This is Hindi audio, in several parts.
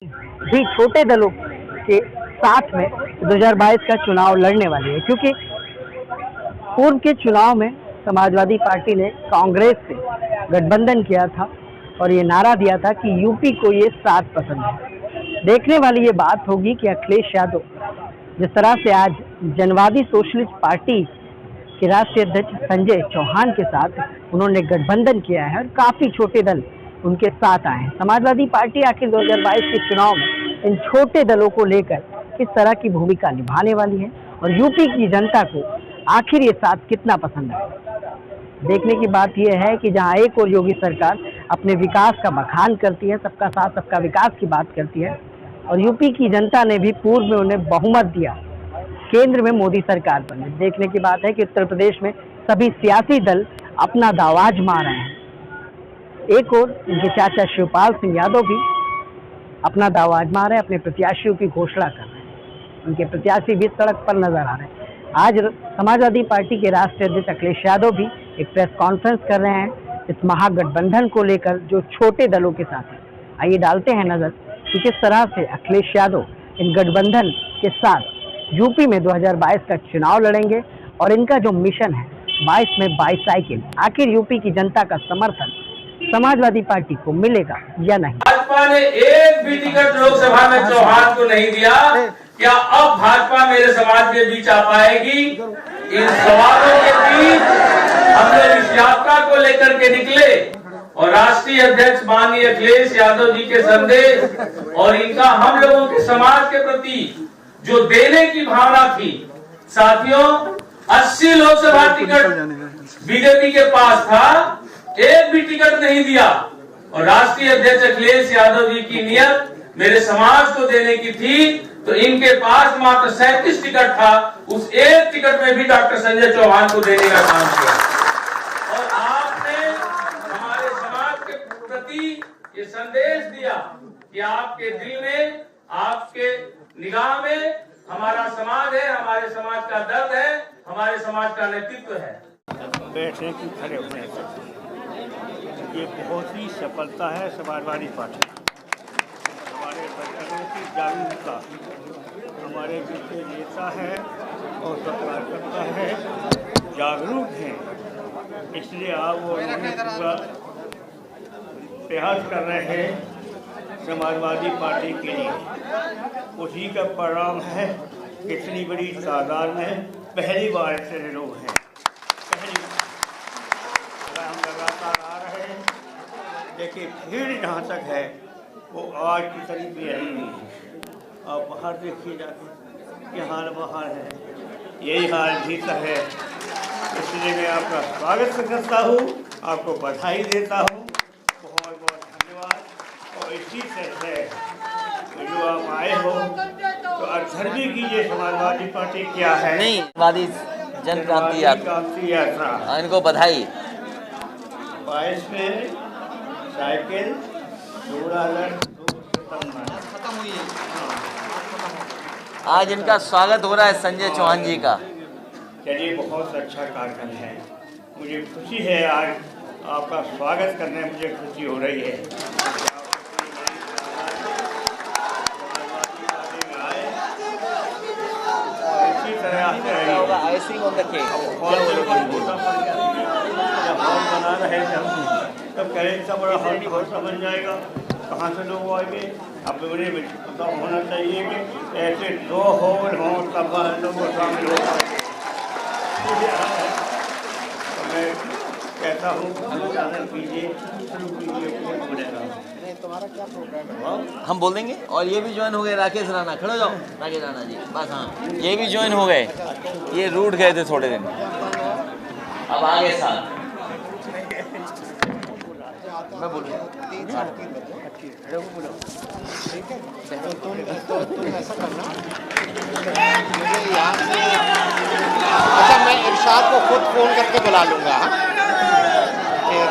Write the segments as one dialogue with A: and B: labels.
A: भी छोटे दलों के साथ में 2022 का चुनाव लड़ने वाली है, क्योंकि पूर्व के चुनाव में समाजवादी पार्टी ने कांग्रेस से गठबंधन किया था और ये नारा दिया था कि यूपी को ये साथ पसंद है। देखने वाली ये बात होगी कि अखिलेश यादव जिस तरह से आज जनवादी सोशलिस्ट पार्टी के राष्ट्रीय अध्यक्ष संजय चौहान के साथ उन्होंने गठबंधन किया है और काफ़ी छोटे दल उनके साथ आए हैं। समाजवादी पार्टी आखिर 2022 के चुनाव में इन छोटे दलों को लेकर किस तरह की भूमिका निभाने वाली है और यूपी की जनता को आखिर ये साथ कितना पसंद है। देखने की बात यह है कि जहां एक और योगी सरकार अपने विकास का बखान करती है, सबका साथ सबका विकास की बात करती है, और यूपी की जनता ने भी पूर्व में उन्हें बहुमत दिया, केंद्र में मोदी सरकार बने। देखने की बात है कि उत्तर प्रदेश में सभी सियासी दल अपना दाव आजमा रहे हैं। एक और उनके चाचा शिवपाल सिंह यादव भी अपना दाव आजमा रहे हैं, अपने प्रत्याशियों की घोषणा कर रहे हैं। उनके प्रत्याशी भी सड़क पर नजर आ रहे हैं। आज समाजवादी पार्टी के राष्ट्रीय अध्यक्ष अखिलेश यादव भी एक प्रेस कॉन्फ्रेंस कर रहे हैं इस महागठबंधन को लेकर जो छोटे दलों के साथ है। आइए डालते हैं नजर कि किस तरह से अखिलेश यादव इन गठबंधन के साथ यूपी में 2022 का चुनाव लड़ेंगे और इनका जो मिशन है 22 में बाईसाइकिल, आखिर यूपी की जनता का समर्थन समाजवादी पार्टी को मिलेगा या नहीं।
B: भाजपा ने एक भी टिकट लोकसभा में चौहान को नहीं दिया। क्या अब भाजपा मेरे समाज के बीच आ पाएगी? इन सवालों के बीच हम लोग इस यात्रा को लेकर के निकले और राष्ट्रीय अध्यक्ष माननीय अखिलेश यादव जी के संदेश और इनका हम लोगों के समाज के प्रति जो देने की भावना थी। साथियों, 80 लोकसभा टिकट बीजेपी के पास था, एक भी टिकट नहीं दिया और राष्ट्रीय अध्यक्ष अखिलेश यादव जी की नियत मेरे समाज को देने की थी, तो इनके पास मात्र 37 टिकट था। उस एक टिकट में भी डॉक्टर संजय चौहान को देने का काम किया और आपने हमारे समाज के प्रति ये संदेश दिया कि आपके दिल में, आपके निगाह में हमारा समाज है, हमारे समाज का दर्द है, हमारे समाज का नेतृत्व है।
C: बैठने की खड़े होने ये बहुत ही सफलता है समाजवादी पार्टी। हमारे बच्चों की जागरूकता, हमारे पीछे नेता है और कार्यकर्ता है, जागरूक हैं, इसलिए आप वो पूरा प्रयास कर रहे हैं समाजवादी पार्टी के लिए। उसी का परिणाम है इतनी बड़ी तादाद में पहली बार ऐसे लोग हैं। हम लगातार आ रहे हैं, देखिए भीड़ जहाँ तक है वो आज की तरह भी रही नहीं है। आप बाहर देखिए जाके, ये हाल बाहर है, यही हाल भीतर है। इसलिए मैं आपका स्वागत करता हूँ, आपको बधाई देता हूँ, बहुत बहुत धन्यवाद। और इसी तरह से जो आप आए हो तो अधर्मी कीजिए समाजवादी पार्टी क्या है
D: नहीं, वादी जन क्रांति यात्रा, इनको बधाई।
C: 22 में साइकिल 16
D: आज इनका स्वागत हो रहा है संजय चौहान जी का।
C: चलिए, बहुत अच्छा कार्यक्रम है, मुझे खुशी है। आज आपका स्वागत करने में मुझे खुशी हो रही है। इसी तरह बना रहे थे तब कह रहे सब बड़ा हॉल समझ जाएगा, कहाँ से लोग आएंगे। अब मुझे पता होना चाहिए कि ऐसे 2 हॉल हों तब लोगों शामिल हो पाए। मैं कहता हूँ कीजिए, शुरू कीजिए, बनेगा।
E: तुम्हारा क्या प्रोग्राम है?
D: हम बोल देंगे। और ये भी ज्वाइन हो गए, राकेश राणा, खड़े हो जाओ राकेश राणा जी, बस। हाँ, ये भी ज्वाइन हो गए, ये रूठ गए थे थोड़े दिन, अब आगे साथ मैं बोलूँ
E: 3 साढ़े 3 बजे ठीक है। तो तुम ऐसा करना, मुझे यहाँ से अच्छा, मैं इरशाद को खुद फ़ोन करके बुला लूँगा।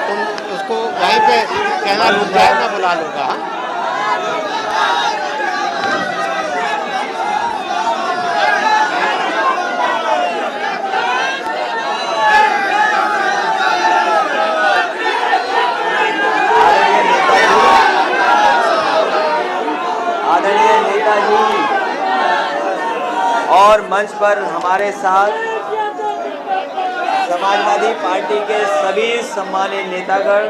E: तुम उसको वहीं पे कहना रुक जाए, मैं बुला लूँगा।
D: आदरणीय नेताजी और मंच पर हमारे साथ समाजवादी पार्टी के सभी सम्मानित नेतागण,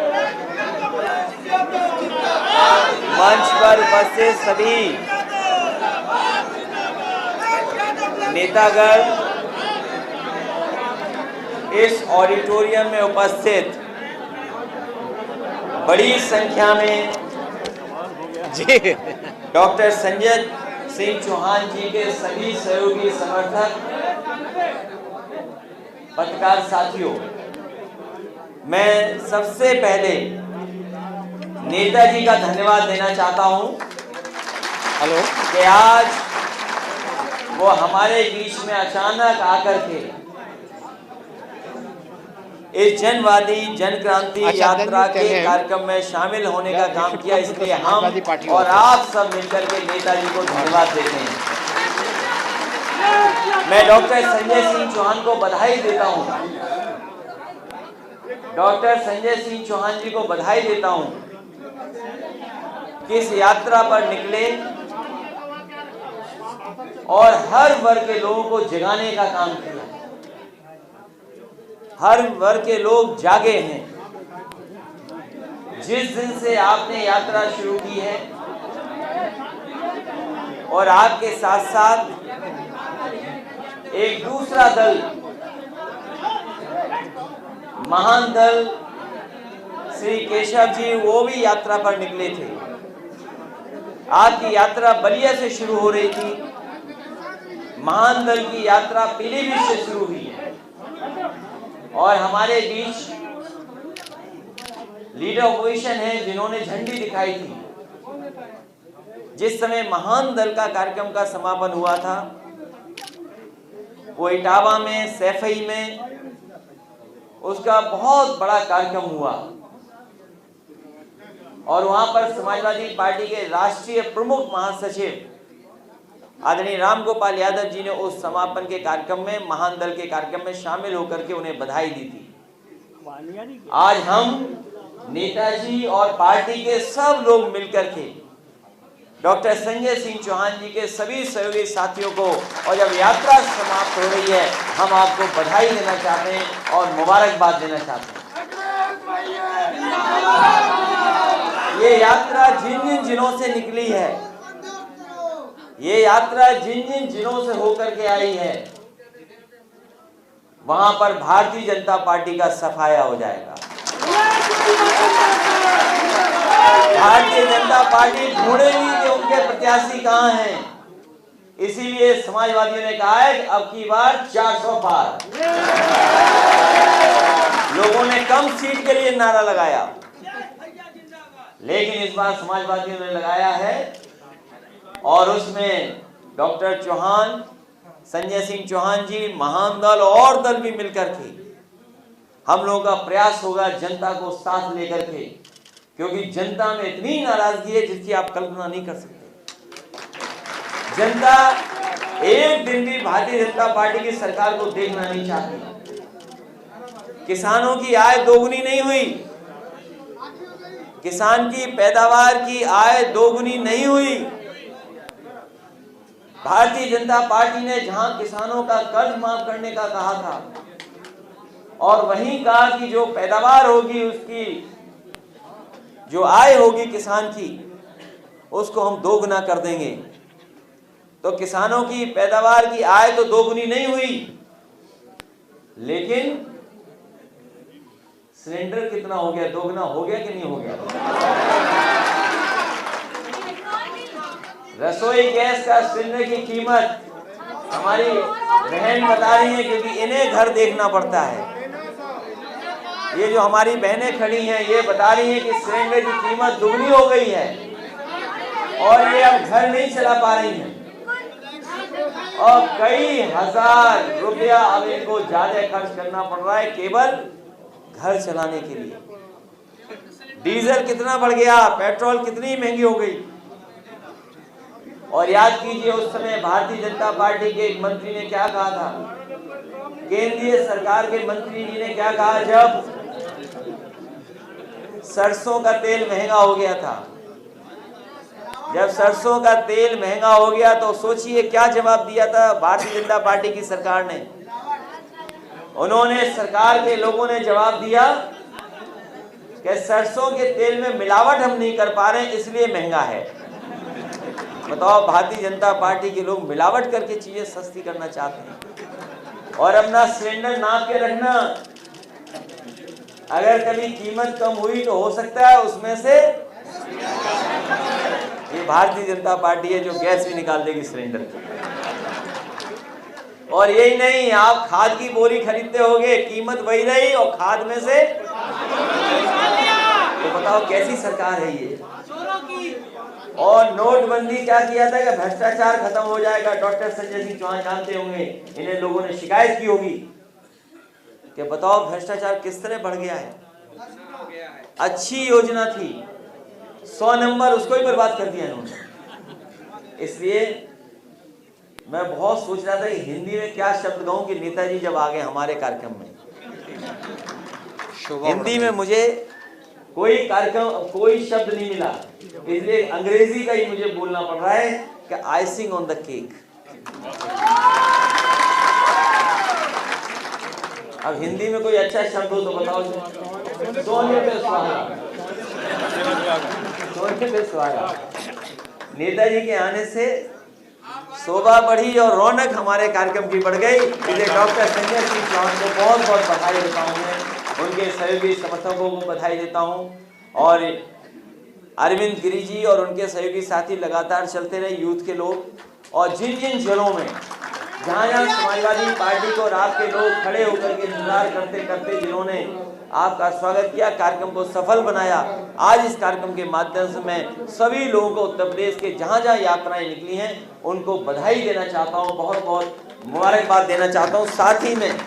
D: मंच पर उपस्थित सभी नेतागण, इस ऑडिटोरियम में उपस्थित बड़ी संख्या में डॉक्टर संजय सिंह चौहान जी के सभी सहयोगी समर्थक, पत्रकार साथियों, मैं सबसे पहले नेताजी का धन्यवाद देना चाहता हूं कि आज वो हमारे बीच में अचानक आकर के इस जनवादी जन क्रांति यात्रा के कार्यक्रम में शामिल होने का काम किया। इसलिए हम और आप सब मिलकर के नेताजी को धन्यवाद देते हैं। मैं डॉक्टर संजय सिंह चौहान को बधाई देता हूं, डॉक्टर संजय सिंह चौहान जी को बधाई देता हूं कि इस यात्रा पर निकले और हर वर्ग के लोगों को जगाने का काम किया। हर वर्ग के लोग जागे हैं। जिस दिन से आपने यात्रा शुरू की है और आपके साथ साथ एक दूसरा दल, महान दल श्री केशव जी, वो भी यात्रा पर निकले थे। आपकी यात्रा बलिया से शुरू हो रही थी, महान दल की यात्रा पीलीभीत से शुरू हुई है और हमारे बीच लीडर ऑपोजिशन है जिन्होंने झंडी दिखाई थी। जिस समय महान दल का कार्यक्रम का समापन हुआ था वो इटावा में, सैफई में उसका बहुत बड़ा कार्यक्रम हुआ और वहां पर समाजवादी पार्टी के राष्ट्रीय प्रमुख महासचिव आदरणीय रामगोपाल यादव जी ने उस समापन के कार्यक्रम में, महान दल के कार्यक्रम में शामिल होकर के उन्हें बधाई दी थी। आज हम नेताजी और पार्टी के सब लोग मिलकर के डॉक्टर संजय सिंह चौहान जी के सभी सहयोगी साथियों को, और जब यात्रा समाप्त हो रही है, हम आपको बधाई देना चाहते हैं और मुबारकबाद देना चाहते हैं। ये यात्रा जिन जिन जिलों से निकली है, ये यात्रा जिन जिन जिलों से होकर के आई है, वहां पर भारतीय जनता पार्टी का सफाया हो जाएगा। भारतीय जनता पार्टी ढूंढेगी कि उनके प्रत्याशी कहां हैं। इसीलिए समाजवादियों ने कहा है कि अब की बार 400 पार। लोगों ने कम सीट के लिए नारा लगाया, लेकिन इस बार समाजवादियों ने लगाया है और उसमें डॉक्टर चौहान, संजय सिंह चौहान जी, महान दल और दल भी मिलकर के हम लोगों का प्रयास होगा जनता को साथ लेकर के, क्योंकि जनता में इतनी नाराजगी है जिसकी आप कल्पना नहीं कर सकते। जनता एक दिन भी भारतीय जनता पार्टी की सरकार को देखना नहीं चाहती। किसानों की आय दोगुनी नहीं हुई, किसान की पैदावार की आय दोगुनी नहीं हुई। भारतीय जनता पार्टी ने जहां किसानों का कर्ज माफ करने का कहा था और वहीं कहा कि जो पैदावार होगी, उसकी जो आय होगी किसान की, उसको हम दोगुना कर देंगे। तो किसानों की पैदावार की आय तो दोगुनी नहीं हुई, लेकिन सिलेंडर कितना हो गया, दोगुना हो गया कि नहीं हो गया। रसोई गैस का सिलेंडर की कीमत हमारी बहन बता रही है, क्योंकि इन्हें घर देखना पड़ता है। ये जो हमारी बहनें खड़ी हैं, ये बता रही हैं कि सिलेंडर की कीमत दुगनी हो गई है और ये अब घर नहीं चला पा रही हैं और कई हजार रुपया अब इनको ज्यादा खर्च करना पड़ रहा है केवल घर चलाने के लिए। डीजल कितना बढ़ गया, पेट्रोल कितनी महंगी हो गई। और याद कीजिए उस समय भारतीय जनता पार्टी के एक मंत्री ने क्या कहा था, केंद्रीय सरकार के मंत्री जी ने क्या कहा, जब सरसों का तेल महंगा हो गया था, जब सरसों का तेल महंगा हो गया तो सोचिए क्या जवाब दिया था भारतीय जनता पार्टी की सरकार ने। उन्होंने, सरकार के लोगों ने जवाब दिया कि सरसों के तेल में मिलावट हम नहीं कर पा रहे इसलिए महंगा है। बताओ, भारतीय जनता पार्टी के लोग मिलावट करके चीजें सस्ती करना चाहते हैं। और अपना सिलेंडर नाप के रखना, अगर कभी कीमत कम हुई तो हो सकता है उसमें से ये भारतीय जनता पार्टी है जो गैस भी निकाल देगी सिलेंडर की। और यही नहीं, आप खाद की बोरी खरीदते होगे, कीमत वही रही और खाद में से, तो बताओ कैसी सरकार है ये। और नोटबंदी क्या किया था कि भ्रष्टाचार खत्म हो जाएगा। डॉक्टर संजय सिंह चौहान जानते होंगे, इन्हें लोगों ने शिकायत की होगी कि बताओ भ्रष्टाचार किस तरह बढ़ गया है। अच्छी योजना थी, 100 नंबर, उसको ही बर्बाद कर दिया इन्होंने। इसलिए मैं बहुत सोच रहा था कि हिंदी में क्या शब्द कहूं कि नेताजी जब आ गए हमारे कार्यक्रम में। हिंदी में मुझे कोई शब्द नहीं मिला, इसलिए अंग्रेजी का ही मुझे बोलना पड़ रहा है कि आइसिंग ऑन द केक। अब हिंदी में कोई अच्छा शब्द हो तो बताओ। सोने पे सुहागा, सोने पे सुहागा। नेताजी के आने से शोभा बढ़ी और रौनक हमारे कार्यक्रम की बढ़ गई। इसलिए डॉक्टर संजय सिंह चौहान को बहुत बहुत बधाई देता हूँ मैं, उनके सहयोगी समर्थकों को बधाई देता हूँ। और अरविंद गिरी जी और उनके सहयोगी साथी लगातार चलते रहे, यूथ के लोग। और जिन जिन जिलों में जहाँ जहाँ समाजवादी पार्टी को रात के लोग खड़े होकर के इंतजार करते करते जिन्होंने आपका स्वागत किया, कार्यक्रम को सफल बनाया, आज इस कार्यक्रम के माध्यम से मैं सभी लोगों को उत्तर प्रदेश के जहाँ जहाँ यात्राएं निकली हैं उनको बधाई देना चाहता हूँ, बहुत बहुत मुबारकबाद देना चाहता हूँ। साथ ही में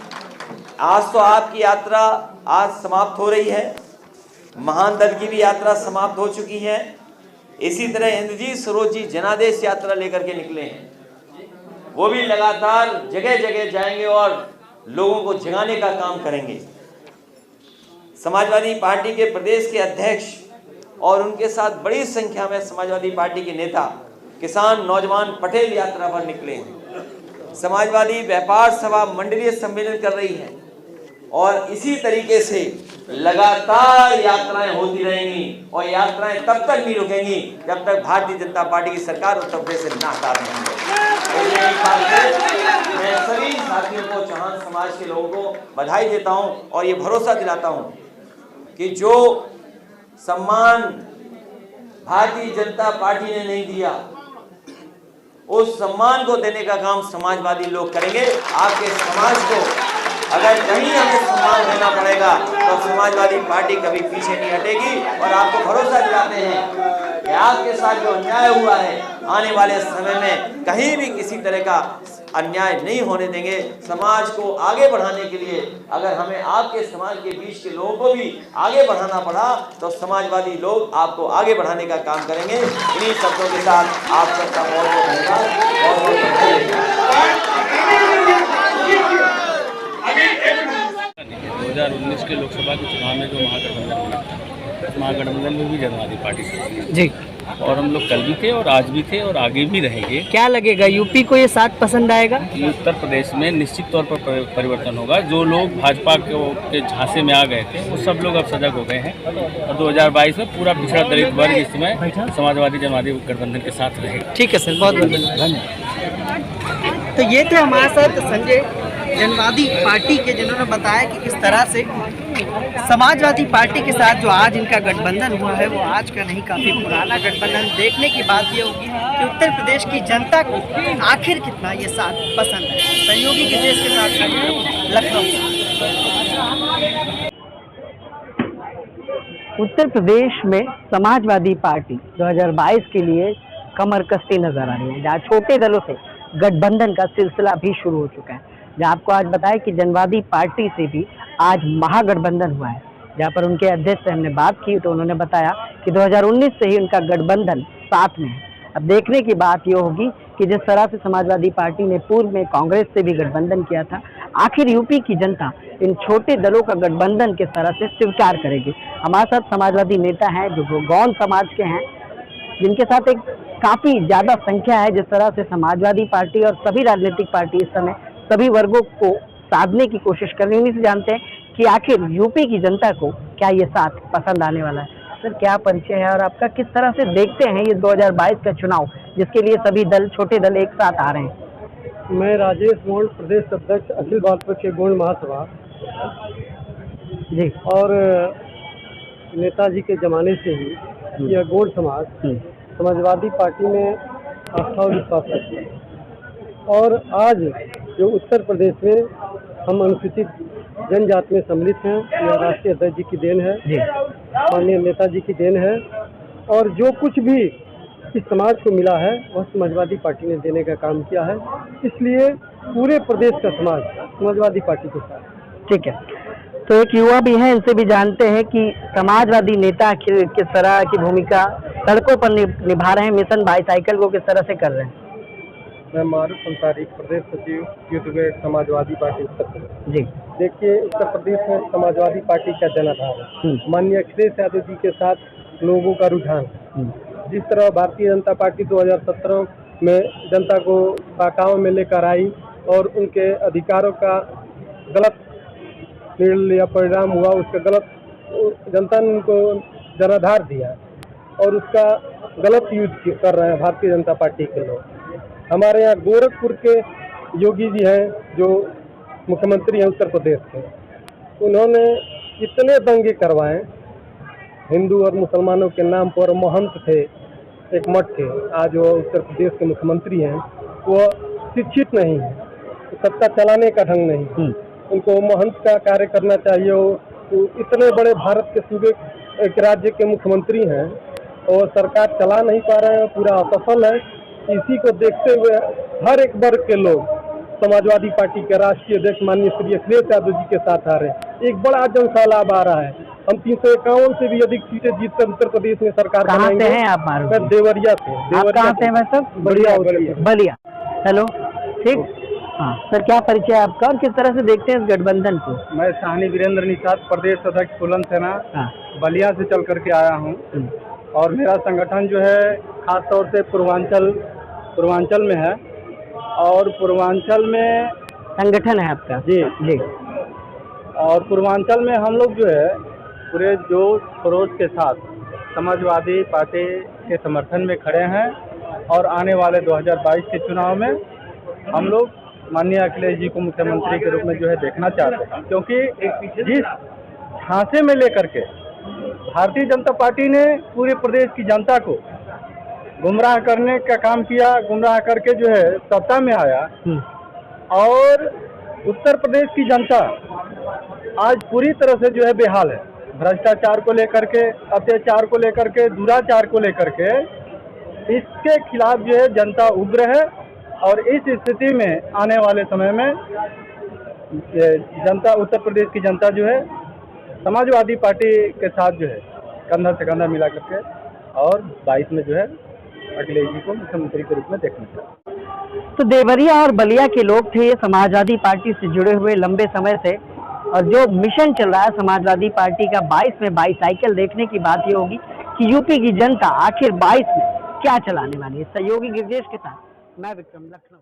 D: आज तो आपकी यात्रा आज समाप्त हो रही है, महान दल की भी यात्रा समाप्त हो चुकी है। इसी तरह इंद्रजीत सरोज जी जनादेश यात्रा लेकर के निकले हैं, वो भी लगातार जगह जगह जाएंगे और लोगों को जगाने का काम करेंगे। समाजवादी पार्टी के प्रदेश के अध्यक्ष और उनके साथ बड़ी संख्या में समाजवादी पार्टी के नेता, किसान, नौजवान पटेल यात्रा पर निकले हैं। समाजवादी व्यापार सभा मंडलीय सम्मेलन कर रही है और इसी तरीके से लगातार यात्राएं होती रहेंगी और यात्राएं तब तक नहीं रुकेंगी जब तक भारतीय जनता पार्टी की सरकार उत्तर प्रदेश से ना हटा देंगे। मैं सभी साथियों को, चौहान समाज के लोगों को बधाई देता हूं और ये भरोसा दिलाता हूं कि जो सम्मान भारतीय जनता पार्टी ने नहीं दिया, उस सम्मान को देने का काम समाजवादी लोग करेंगे। आपके समाज को अगर कहीं हमें सम्मान देना पड़ेगा तो समाजवादी पार्टी कभी पीछे नहीं हटेगी। और आपको भरोसा दिलाते हैं कि आपके साथ जो अन्याय हुआ है, आने वाले समय में कहीं भी किसी तरह का अन्याय नहीं होने देंगे। समाज को आगे बढ़ाने के लिए अगर हमें आपके समाज के बीच के लोगों को भी आगे बढ़ाना पड़ा तो समाजवादी लोग आपको आगे बढ़ाने का काम करेंगे। इन्हीं शब्दों के साथ आप सबका बहुत बहुत धन्यवाद।
F: 2019 के लोकसभा के चुनाव में जो महागठबंधन बना, महागठबंधन में भी जनवादी पार्टी से
A: जी,
F: और हम लोग कल भी थे और आज भी थे और आगे भी रहेंगे।
A: क्या लगेगा, यूपी को ये साथ पसंद आएगा?
F: कि उत्तर प्रदेश में निश्चित तौर पर परिवर्तन होगा। जो लोग भाजपा के झांसे में आ गए थे वो सब लोग अब सजग हो गए हैं और 2022 में पूरा पिछड़ा दलित वर्ग इस समय समाजवादी जनवादी गठबंधन के साथ रहेगा।
A: ठीक है सर, बहुत बहुत धन्यवाद। तो ये थे हमारे साथ संजय, जनवादी पार्टी के, जिन्होंने बताया कि किस तरह से समाजवादी पार्टी के साथ जो आज इनका गठबंधन हुआ है वो आज का नहीं, काफ़ी पुराना गठबंधन। देखने की बात ये होगी कि उत्तर प्रदेश की जनता को आखिर कितना ये साथ पसंद है। सहयोगी के देश के साथ लखनऊ। उत्तर प्रदेश में समाजवादी पार्टी 2022 के लिए कमर कसती नजर आ रही है, जहाँ छोटे दलों से गठबंधन का सिलसिला भी शुरू हो चुका है। जहाँ आपको आज बताया कि जनवादी पार्टी से भी आज महागठबंधन हुआ है, जहाँ पर उनके अध्यक्ष से हमने बात की तो उन्होंने बताया कि 2019 से ही उनका गठबंधन साथ में है। अब देखने की बात ये होगी कि जिस तरह से समाजवादी पार्टी ने पूर्व में कांग्रेस से भी गठबंधन किया था, आखिर यूपी की जनता इन छोटे दलों का गठबंधन किस तरह से स्वीकार करेगी। हमारे साथ समाजवादी नेता हैं जो गौंड समाज के हैं, जिनके साथ एक काफी ज्यादा संख्या है। जिस तरह से समाजवादी पार्टी और सभी राजनीतिक पार्टी इस समय सभी वर्गों को साधने की कोशिश कर रही है, उन्हीं से जानते हैं कि आखिर यूपी की जनता को क्या ये साथ पसंद आने वाला है। सर, क्या परिचय है और आपका किस तरह से देखते हैं ये 2022 का चुनाव, जिसके लिए सभी दल, छोटे दल एक साथ आ रहे हैं?
G: मैं राजेश गोंड, प्रदेश अध्यक्ष अखिल भारतीय गोंड महासभा
A: जी।
G: और नेताजी के जमाने से ही यह गोंड समाज समाजवादी पार्टी में आस्था और विश्वास रखते हैं। और आज जो उत्तर प्रदेश में हम अनुसूचित जनजाति में सम्मिलित हैं, यह राष्ट्रीय अध्यक्ष जी की देन है, माननीय नेताजी की देन है। और जो कुछ भी इस समाज को मिला है वह समाजवादी पार्टी ने देने का काम किया है, इसलिए पूरे प्रदेश का समाज समाजवादी पार्टी के साथ।
A: ठीक है, तो एक युवा भी है, इनसे भी जानते हैं कि समाजवादी नेता आखिर किस तरह की भूमिका सड़कों पर निभा रहे हैं, मिशन बाईसाइकिल को किस तरह से कर रहे हैं।
G: मैं मारूफ अंसारी, प्रदेश सचिव यूथ वेग समाजवादी पार्टी उत्तर प्रदेश।
A: जी,
G: देखिए, उत्तर प्रदेश में समाजवादी पार्टी का जनाधार है, माननीय अखिलेश यादव जी के साथ लोगों का रुझान। जिस तरह भारतीय जनता पार्टी 2017 में जनता को बहकावे में लेकर आई और उनके अधिकारों का गलत निर्णय या परिणाम हुआ, उसका गलत जनता ने उनको जनाधार दिया और उसका गलत यूज कर रहे हैं भारतीय जनता पार्टी के लोग। हमारे यहाँ गोरखपुर के योगी जी हैं जो मुख्यमंत्री हैं उत्तर प्रदेश के, उन्होंने इतने दंगे करवाए हिंदू और मुसलमानों के नाम पर। महंत थे, एक मठ थे, आज वो उत्तर प्रदेश के मुख्यमंत्री हैं। वो शिक्षित नहीं है, सत्ता चलाने का ढंग नहीं, उनको महंत का कार्य करना चाहिए। वो इतने बड़े भारत के सूबे एक राज्य के मुख्यमंत्री हैं और सरकार चला नहीं पा रहे हैं, पूरा असफल है। इसी को देखते हुए हर एक वर्ग के लोग समाजवादी पार्टी के राष्ट्रीय अध्यक्ष माननीय श्री अखिलेश यादव जी के साथ आ रहे हैं। एक बड़ा जनसैलाब आ रहा है। हम 351 से भी अधिक सीटें जीतकर उत्तर प्रदेश में सरकार बनाएंगे।
A: कहाँ से हैं आप?
G: मैं देवरिया से।
A: आप कहाँ से हैं वैसे? बलिया। हेलो, ठीक। हाँ सर, क्या परिचय है आपका और किस तरह से देखते हैं इस गठबंधन को?
G: मैं साहनी वीरेंद्र निषाद, प्रदेश अध्यक्ष बुलंद सेना, बलिया से चल करके आया हूँ। और मेरा संगठन जो है खास तौर से पूर्वांचल में है और पूर्वांचल में
A: संगठन है आपका? जी जी।
G: और पूर्वांचल में हम लोग जो है पूरे जोश खरोश के साथ समाजवादी पार्टी के समर्थन में खड़े हैं। और आने वाले 2022 के चुनाव में हम लोग माननीय अखिलेश जी को मुख्यमंत्री के रूप में जो है देखना चाहते हैं, क्योंकि जिस झांसे में लेकर के भारतीय जनता पार्टी ने पूरे प्रदेश की जनता को गुमराह करने का काम किया, गुमराह करके जो है सत्ता में आया। और उत्तर प्रदेश की जनता आज पूरी तरह से जो है बेहाल है, भ्रष्टाचार को लेकर के, अत्याचार को लेकर के, दुराचार को लेकर के। इसके खिलाफ जो है जनता उग्र है और इस स्थिति में आने वाले समय में जनता, उत्तर प्रदेश की जनता जो है समाजवादी पार्टी के साथ जो है कंधा से कंधा मिला करके और 22 में जो है अखिलेश जी को मुख्यमंत्री के रूप में देखना चाहिए।
A: तो देवरिया और बलिया के लोग थे समाजवादी पार्टी से जुड़े हुए लंबे समय से, और जो मिशन चल रहा है समाजवादी पार्टी का 22 में बाईसाइकिल, देखने की बात ये होगी कि यूपी की जनता आखिर 22 में क्या चलाने वाली है। सहयोगी गिरजेश के साथ मैं विक्रम, लखनऊ।